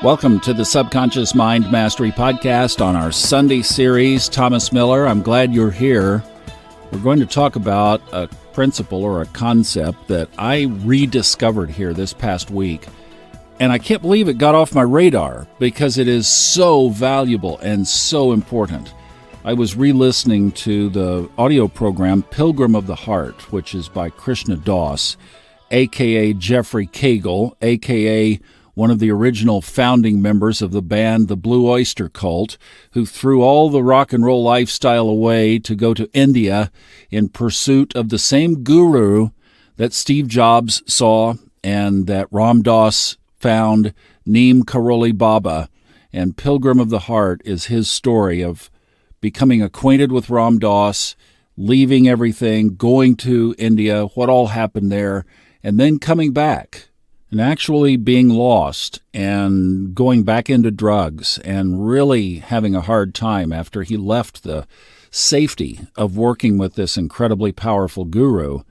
Welcome to the Subconscious Mind Mastery Podcast on our Sunday series. Thomas Miller, I'm glad you're here. We're going to talk about a principle or a concept that I rediscovered here this past week. And I can't believe it got off my radar because it is so valuable and so important. I was re-listening to the audio program Pilgrim of the Heart, which is by Krishna Das, a.k.a. Jeffrey Cagle, a.k.a. one of the original founding members of the band The Blue Oyster Cult, who threw all the rock and roll lifestyle away to go to India in pursuit of the same guru that Steve Jobs saw and that Ram Dass found, Neem Karoli Baba. And Pilgrim of the Heart is his story of becoming acquainted with Ram Dass, leaving everything, going to India, what all happened there, and then coming back and actually being lost and going back into drugs and really having a hard time after he left the safety of working with this incredibly powerful guru.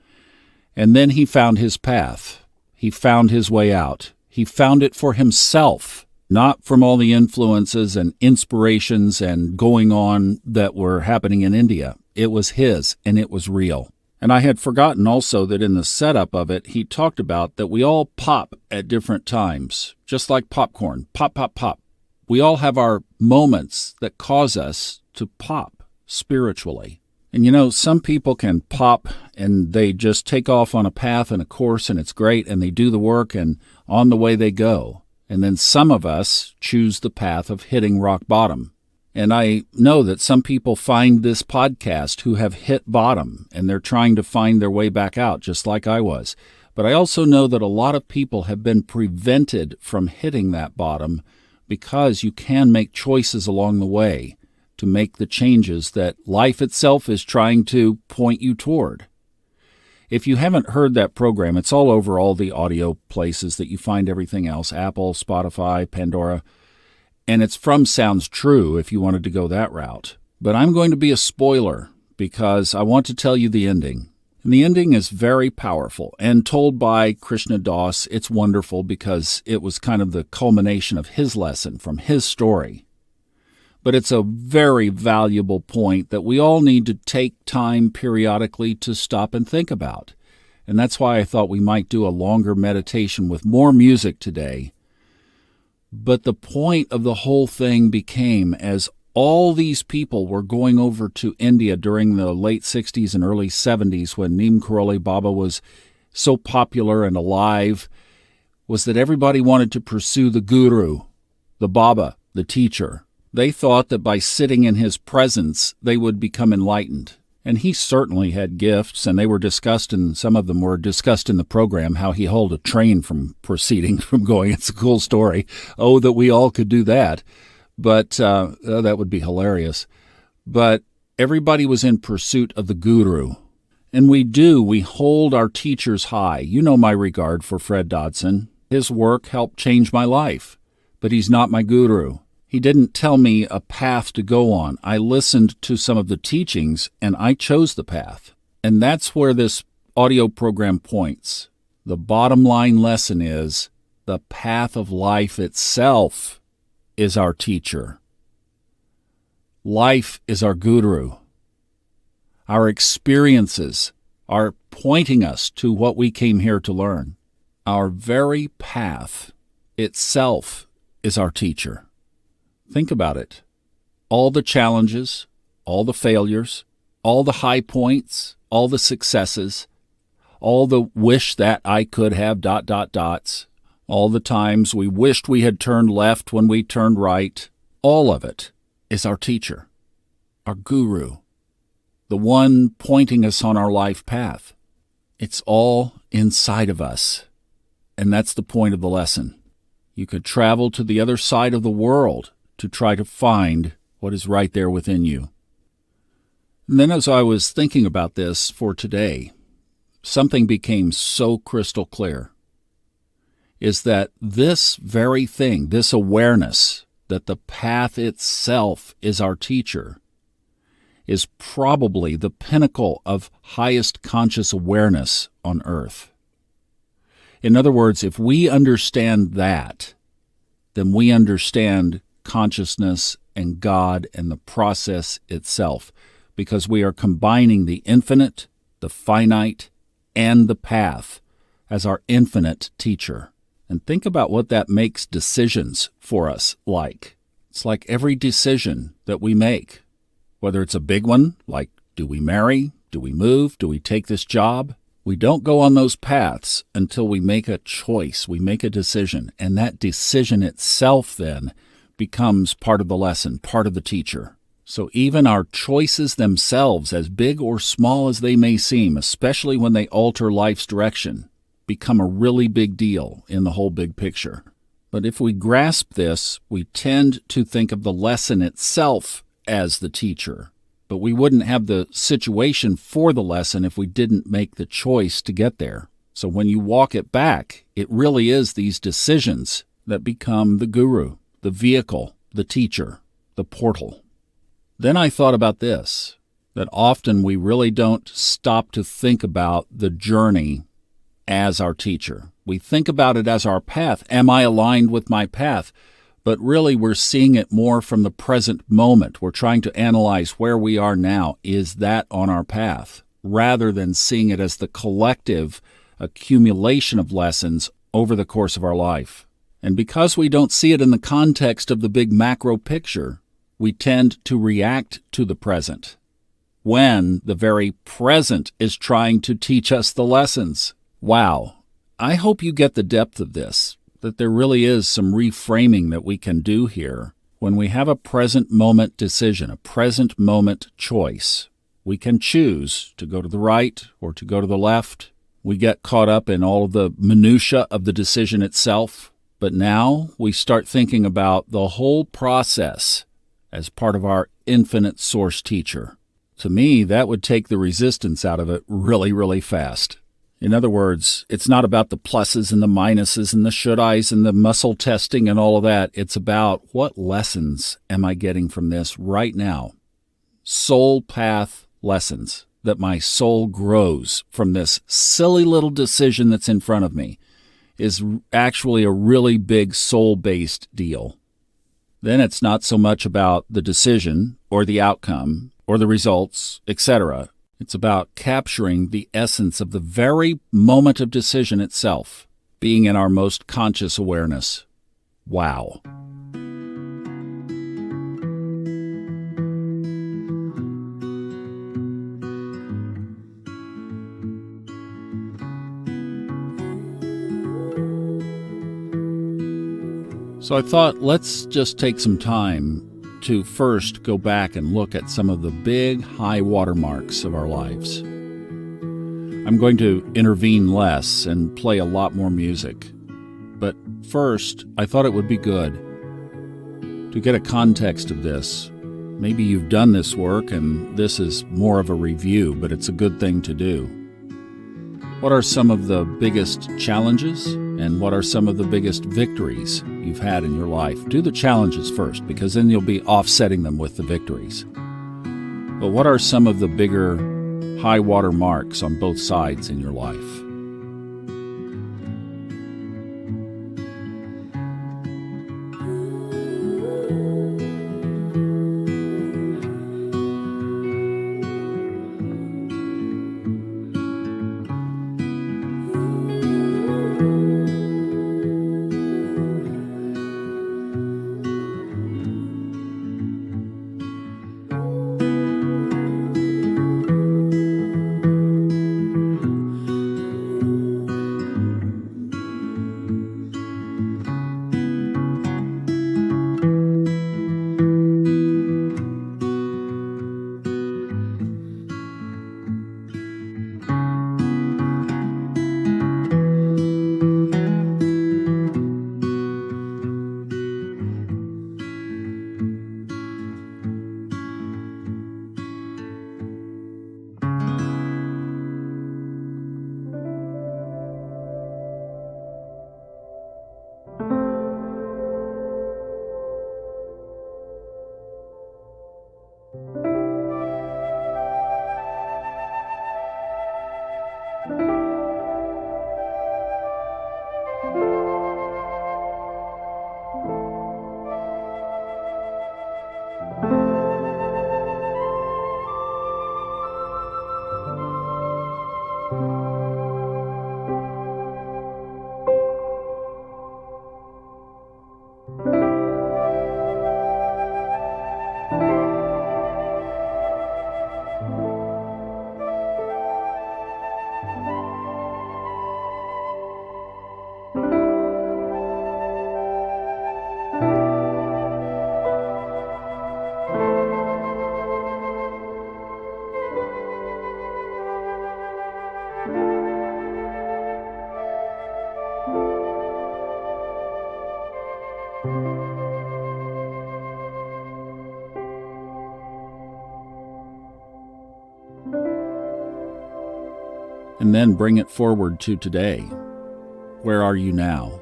And then he found his path. He found his way out. He found it for himself, not from all the influences and inspirations and going on that were happening in India. It was his, and it was real. And I had forgotten also that in the setup of it, he talked about that we all pop at different times, just like popcorn. Pop, pop, pop. We all have our moments that cause us to pop spiritually. And you know, some people can pop and they just take off on a path and a course and it's great and they do the work and on the way they go. And then some of us choose the path of hitting rock bottom. And I know that some people find this podcast who have hit bottom and they're trying to find their way back out, just like I was. But I also know that a lot of people have been prevented from hitting that bottom because you can make choices along the way to make the changes that life itself is trying to point you toward. If you haven't heard that program, it's all over all the audio places that you find everything else, Apple, Spotify, Pandora. And it's from Sounds True if you wanted to go that route. But I'm going to be a spoiler because I want to tell you the ending. And the ending is very powerful. And told by Krishna Das, it's wonderful because it was kind of the culmination of his lesson from his story. But it's a very valuable point that we all need to take time periodically to stop and think about. And that's why I thought we might do a longer meditation with more music today. But the point of the whole thing became, as all these people were going over to India during the late 60s and early 70s when Neem Karoli Baba was so popular and alive, was that everybody wanted to pursue the guru, the Baba, the teacher. They thought that by sitting in his presence, they would become enlightened. And he certainly had gifts, and they were discussed, and some of them were discussed in the program, how he held a train from proceeding, from going. It's a cool story. Oh, that we all could do that. But that would be hilarious. But everybody was in pursuit of the guru. And we hold our teachers high. You know my regard for Fred Dodson. His work helped change my life. But he's not my guru. He didn't tell me a path to go on. I listened to some of the teachings, and I chose the path. And that's where this audio program points. The bottom line lesson is the path of life itself is our teacher. Life is our guru. Our experiences are pointing us to what we came here to learn. Our very path itself is our teacher. Think about it. All the challenges, all the failures, all the high points, all the successes, all the wish that I could have ... all the times we wished we had turned left when we turned right, all of it is our teacher, our guru, the one pointing us on our life path. It's all inside of us, and that's the point of the lesson. You could travel to the other side of the world to try to find what is right there within you. And then as I was thinking about this for today, something became so crystal clear, is that this very thing, this awareness that the path itself is our teacher, is probably the pinnacle of highest conscious awareness on earth. In other words, if we understand that then we understand consciousness and God and the process itself, because we are combining the infinite, the finite, and the path as our infinite teacher. And think about what that makes decisions for us like. It's like every decision that we make, whether it's a big one, like do we marry, do we move, do we take this job? We don't go on those paths until we make a choice, we make a decision, and that decision itself then becomes part of the lesson, part of the teacher. So even our choices themselves, as big or small as they may seem, especially when they alter life's direction, become a really big deal in the whole big picture. But if we grasp this, we tend to think of the lesson itself as the teacher. But we wouldn't have the situation for the lesson if we didn't make the choice to get there. So when you walk it back, it really is these decisions that become the guru, the vehicle, the teacher, the portal. Then I thought about this, that often we really don't stop to think about the journey as our teacher. We think about it as our path. Am I aligned with my path? But really we're seeing it more from the present moment. We're trying to analyze where we are now. Is that on our path? Rather than seeing it as the collective accumulation of lessons over the course of our life. And because we don't see it in the context of the big macro picture, we tend to react to the present when the very present is trying to teach us the lessons. Wow. I hope you get the depth of this, that there really is some reframing that we can do here. When we have a present moment decision, a present moment choice, we can choose to go to the right or to go to the left. We get caught up in all of the minutia of the decision itself, but now we start thinking about the whole process as part of our infinite source teacher. To me, that would take the resistance out of it really, really fast. In other words, it's not about the pluses and the minuses and the should-Is and the muscle testing and all of that. It's about what lessons am I getting from this right now? Soul path lessons, that my soul grows from this silly little decision that's in front of me, is actually a really big soul-based deal. Then it's not so much about the decision or the outcome or the results, etc. It's about capturing the essence of the very moment of decision itself, being in our most conscious awareness. Wow. So I thought, let's just take some time to first go back and look at some of the big high water marks of our lives. I'm going to intervene less and play a lot more music. But first, I thought it would be good to get a context of this. Maybe you've done this work and this is more of a review, but it's a good thing to do. What are some of the biggest challenges and what are some of the biggest victories you've had in your life? Do the challenges first, because then you'll be offsetting them with the victories. But what are some of the bigger high water marks on both sides in your life? and then bring it forward to today. Where are you now?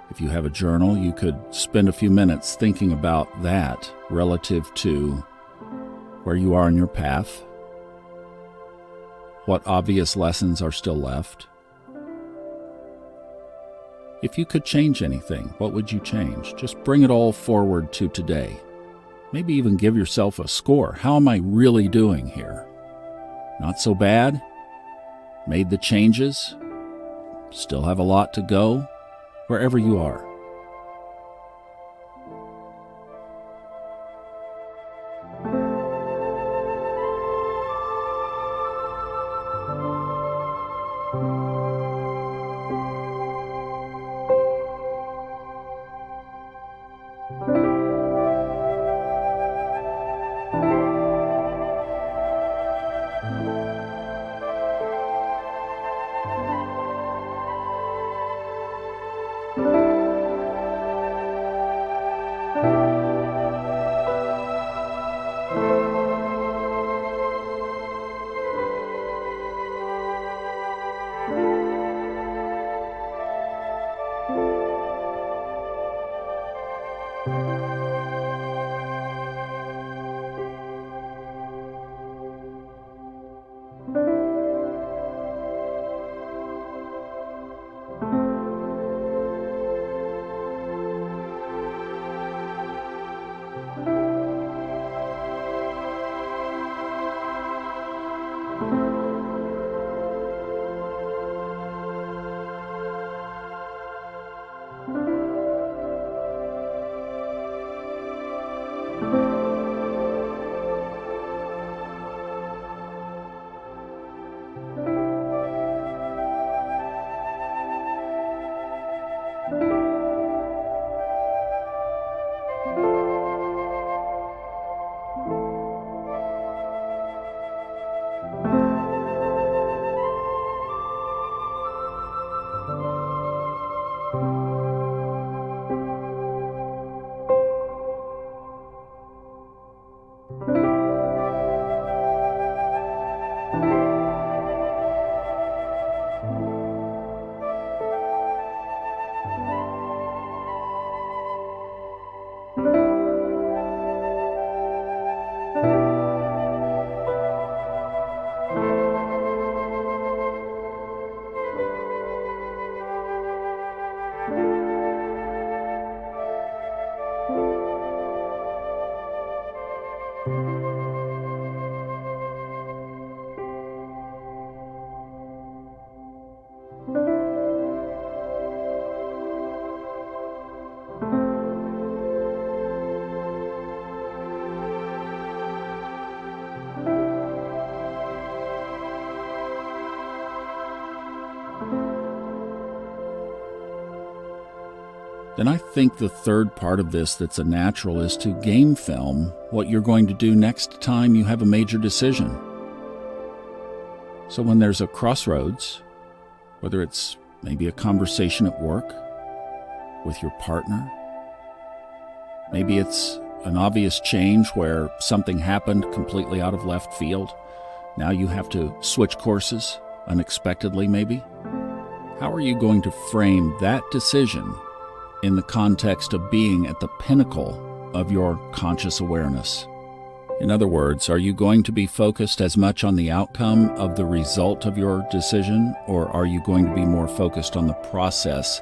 If you have a journal, you could spend a few minutes thinking about that relative to where you are in your path, what obvious lessons are still left. If you could change anything, what would you change? Just bring it all forward to today. Maybe even give yourself a score. How am I really doing here? Not so bad? Made the changes? Still have a lot to go? Wherever you are. Then I think the third part of this that's a natural is to game film what you're going to do next time you have a major decision. So when there's a crossroads, whether it's maybe a conversation at work with your partner, maybe it's an obvious change where something happened completely out of left field. Now you have to switch courses unexpectedly maybe. How are you going to frame that decision in the context of being at the pinnacle of your conscious awareness? In other words, are you going to be focused as much on the outcome of the result of your decision, or are you going to be more focused on the process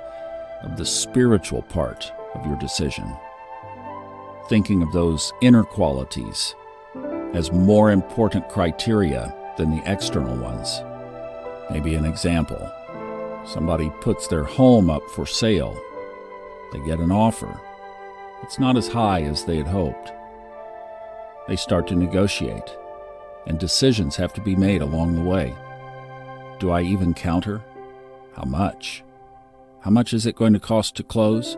of the spiritual part of your decision? Thinking of those inner qualities as more important criteria than the external ones. Maybe an example. Somebody puts their home up for sale. They get an offer. It's not as high as they had hoped. They start to negotiate, and decisions have to be made along the way. Do I even counter? How much? How much is it going to cost to close?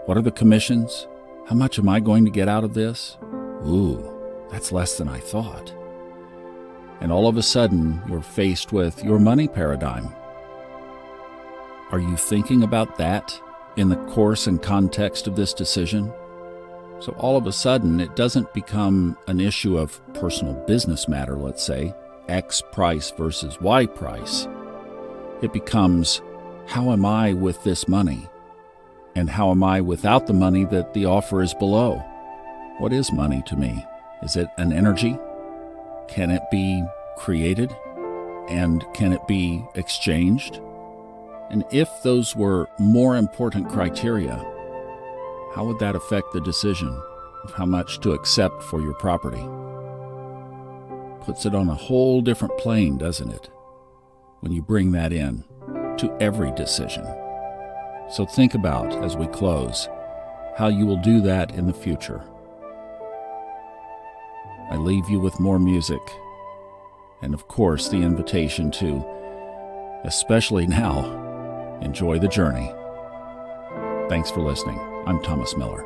What are the commissions? How much am I going to get out of this? Ooh, that's less than I thought. And all of a sudden, you're faced with your money paradigm. Are you thinking about that in the course and context of this decision? So all of a sudden, it doesn't become an issue of personal business matter, let's say, X price versus Y price. It becomes, how am I with this money? And how am I without the money that the offer is below? What is money to me? Is it an energy? Can it be created? And can it be exchanged? And if those were more important criteria, how would that affect the decision of how much to accept for your property? Puts it on a whole different plane, doesn't it? When you bring that in to every decision. So think about, as we close, how you will do that in the future. I leave you with more music, and of course the invitation to, especially now, enjoy the journey. Thanks for listening. I'm Thomas Miller.